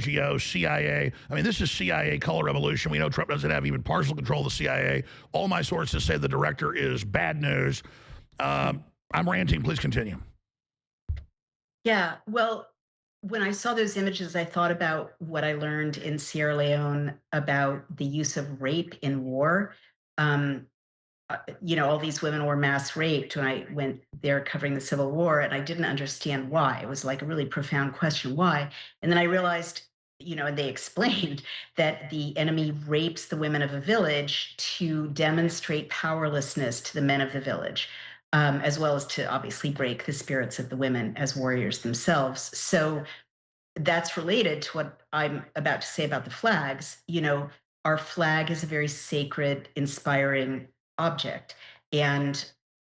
NGO, CIA. I mean, this is CIA color revolution. We know Trump doesn't have even partial control of the CIA. All my sources say the director is bad news. I'm ranting. Please continue. Yeah, well, when I saw those images, I thought about what I learned in Sierra Leone about the use of rape in war. Um, all these women were mass raped when I went there covering the Civil War, and I didn't understand why. It was like a really profound question, why? And then I realized, and they explained that the enemy rapes the women of a village to demonstrate powerlessness to the men of the village, as well as to obviously break the spirits of the women as warriors themselves. So that's related to what I'm about to say about the flags. Our flag is a very sacred, inspiring object. And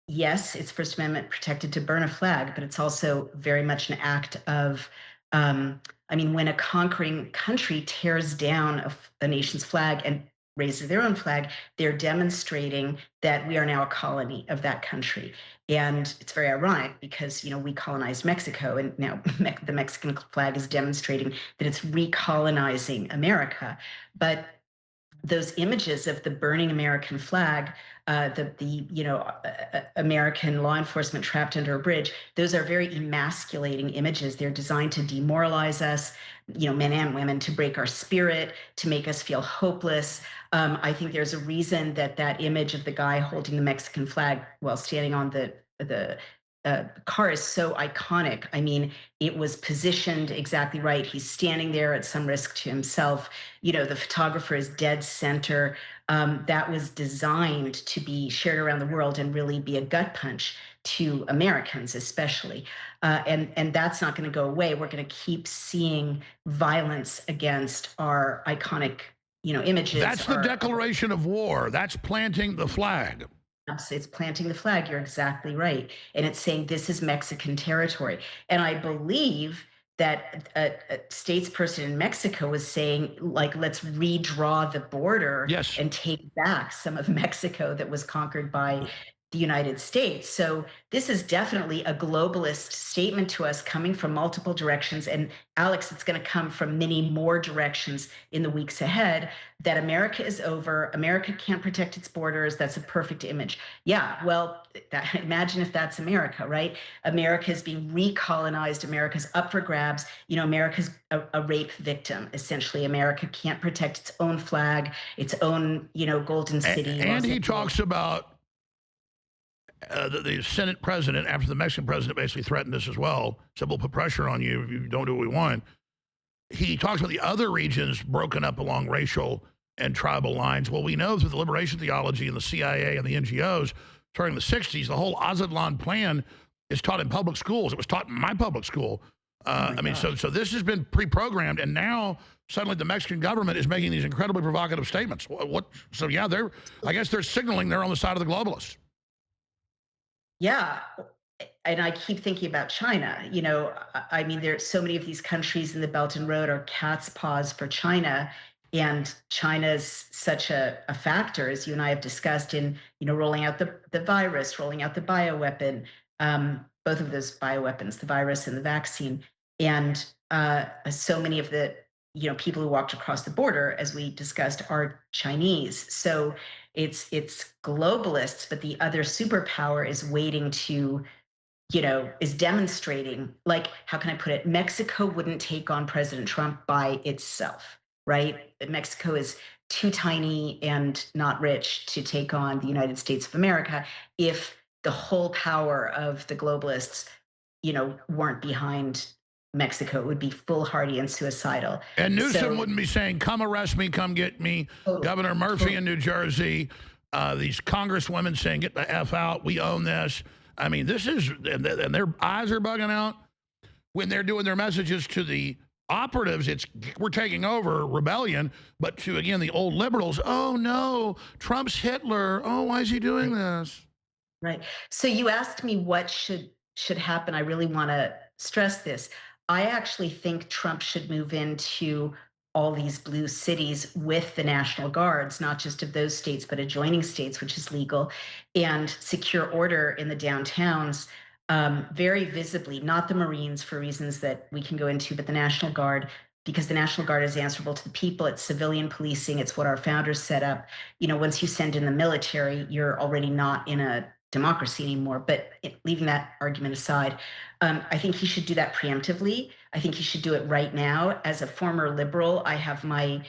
yes, it's First Amendment protected to burn a flag, but it's also very much an act of, when a conquering country tears down a nation's flag and raises their own flag, they're demonstrating that we are now a colony of that country. And it's very ironic because, we colonized Mexico, and now the Mexican flag is demonstrating that it's recolonizing America. But those images of the burning American flag, American law enforcement trapped under a bridge, those are very emasculating images. They're designed to demoralize us, men and women, to break our spirit, to make us feel hopeless. I think there's a reason that image of the guy holding the Mexican flag while standing on the car is so iconic. I mean, it was positioned exactly right. He's standing there at some risk to himself. The photographer is dead center. That was designed to be shared around the world and really be a gut punch to Americans, especially. And that's not going to go away. We're going to keep seeing violence against our iconic, images. That's the declaration of war. That's planting the flag. It's planting the flag. You're exactly right. And it's saying this is Mexican territory. And I believe that a statesperson in Mexico was saying, like, let's redraw the border Yes. and take back some of Mexico that was conquered by the United States. So this is definitely a globalist statement to us coming from multiple directions. And Alex, it's going to come from many more directions in the weeks ahead, that America is over. America can't protect its borders. That's a perfect image. Yeah, well, imagine if that's America, right? America is being recolonized. America's up for grabs. America's a rape victim, essentially. America can't protect its own flag, its own, golden city. And he talks about the Senate president, after the Mexican president basically threatened this as well, said, we'll put pressure on you if you don't do what we want. He talks about the other regions broken up along racial and tribal lines. Well, we know through the liberation theology and the CIA and the NGOs during the 60s, the whole Azatlan plan is taught in public schools. It was taught in my public school. So this has been pre-programmed, and now suddenly the Mexican government is making these incredibly provocative statements. So yeah, I guess they're signaling they're on the side of the globalists. Yeah. And I keep thinking about China. There's so many of these countries in the Belt and Road are cat's paws for China. And China's such a factor, as you and I have discussed, in, rolling out the virus, rolling out the bioweapon, both of those bioweapons, the virus and the vaccine. And so many of the people who walked across the border, as we discussed, are Chinese. So it's globalists, but the other superpower is waiting to, is demonstrating, like, how can I put it? Mexico wouldn't take on President Trump by itself, right? Mexico is too tiny and not rich to take on the United States of America if the whole power of the globalists, weren't behind Mexico. It would be foolhardy and suicidal. And Newsom wouldn't be saying, come arrest me, come get me. Governor Murphy in New Jersey, these congresswomen saying, get the F out, we own this. I mean, this is, and their eyes are bugging out when they're doing their messages to the operatives. It's, we're taking over, rebellion. But to, again, the old liberals, oh no, Trump's Hitler. Oh, why is he doing this? Right. So you asked me what should happen. I really want to stress this. I actually think Trump should move into all these blue cities with the National Guards, not just of those states, but adjoining states, which is legal, and secure order in the downtowns, very visibly, not the Marines for reasons that we can go into, but the National Guard, because the National Guard is answerable to the people. It's civilian policing. It's what our founders set up. Once you send in the military, you're already not in a democracy anymore. But leaving that argument aside, I think he should do that preemptively. I think he should do it right now. As a former liberal, I have my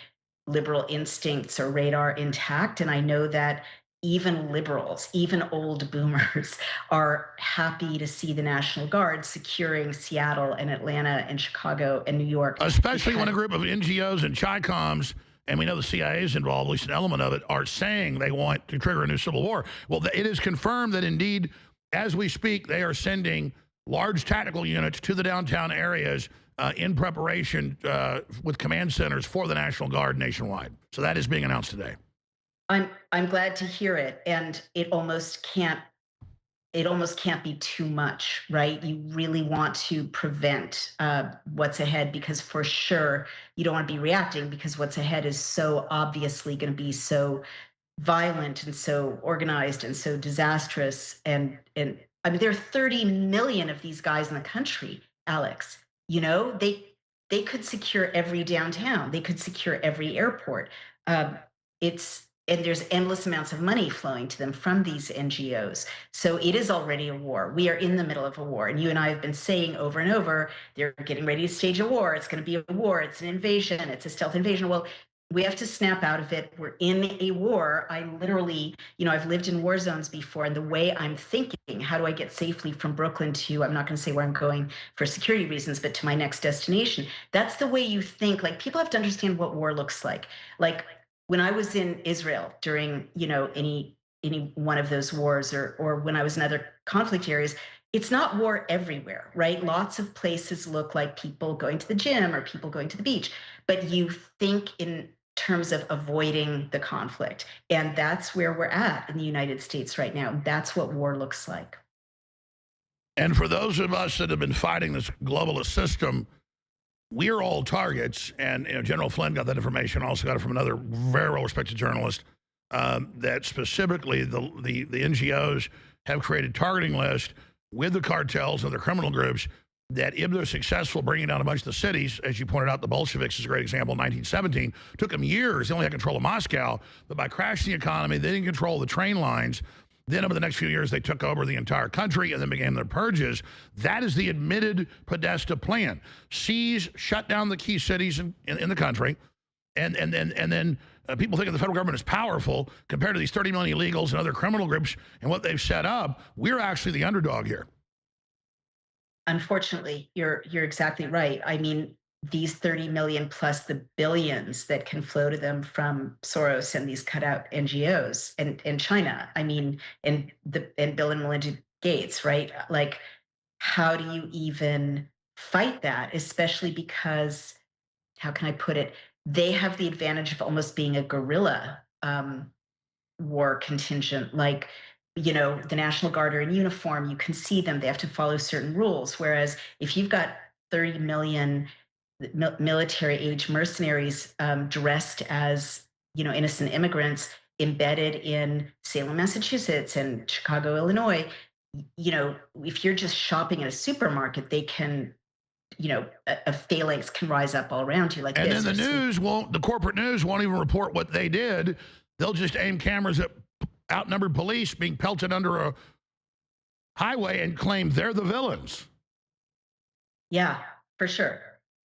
liberal instincts or radar intact. And I know that even liberals, even old boomers, are happy to see the National Guard securing Seattle and Atlanta and Chicago and New York. Especially when a group of NGOs and CHICOMs, and we know the CIA is involved, at least an element of it, are saying they want to trigger a new civil war. Well, it is confirmed that indeed, as we speak, they are sending large tactical units to the downtown areas in preparation with command centers for the National Guard nationwide. So that is being announced today. I'm glad to hear it, and it almost can't be too much, right? You really want to prevent what's ahead, because for sure you don't want to be reacting, because what's ahead is so obviously going to be so violent and so organized and so disastrous. And I mean, there are 30 million of these guys in the country, Alex. They could secure every downtown. They could secure every airport. It's and there's endless amounts of money flowing to them from these NGOs. So it is already a war. We are in the middle of a war. And you and I have been saying over and over, they're getting ready to stage a war. It's going to be a war. It's an invasion. It's a stealth invasion. Well, we have to snap out of it. We're in a war. I literally, I've lived in war zones before. And the way I'm thinking, how do I get safely from Brooklyn to, I'm not going to say where I'm going for security reasons, but to my next destination? That's the way you think. Like, people have to understand what war looks like. Like, when I was in Israel during, any one of those wars, or when I was in other conflict areas, it's not war everywhere, right? Lots of places look like people going to the gym or people going to the beach, but you think in terms of avoiding the conflict. And that's where we're at in the United States right now. That's what war looks like. And for those of us that have been fighting this globalist system, we're all targets. And General Flynn got that information. Also got it from another very well-respected journalist, that specifically the NGOs have created targeting lists with the cartels and the criminal groups that, if they're successful bringing down a bunch of the cities, as you pointed out, the Bolsheviks is a great example. In 1917, took them years. They only had control of Moscow, but by crashing the economy, they didn't control the train lines. Then over the next few years, they took over the entire country and then began their purges. That is the admitted Podesta plan. Seize, shut down the key cities in the country, and then people think of the federal government as powerful compared to these 30 million illegals and other criminal groups and what they've set up. We're actually the underdog here. Unfortunately, you're exactly right. I mean, these 30 million plus the billions that can flow to them from Soros and these cutout NGOs and China. I mean, and Bill and Melinda Gates, right? Like, how do you even fight that? Especially because, how can I put it? They have the advantage of almost being a guerrilla war contingent. Like, the National Guard are in uniform. You can see them. They have to follow certain rules. Whereas if you've got 30 million military age mercenaries dressed as, innocent immigrants embedded in Salem, Massachusetts and Chicago, Illinois, if you're just shopping at a supermarket, they can, a phalanx can rise up all around you like and this. And then the corporate news won't even report what they did. They'll just aim cameras at outnumbered police being pelted under a highway and claim they're the villains. Yeah, for sure.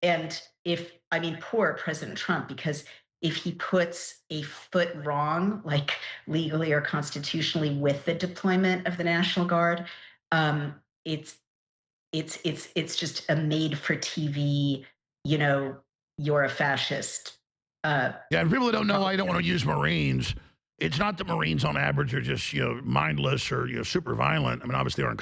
And poor President Trump, because if he puts a foot wrong, like legally or constitutionally, with the deployment of the National Guard, it's just a made for TV, you're a fascist. Yeah, and people that don't know why you don't want to use Marines, it's not that Marines on average are just mindless or super violent. I mean, obviously they are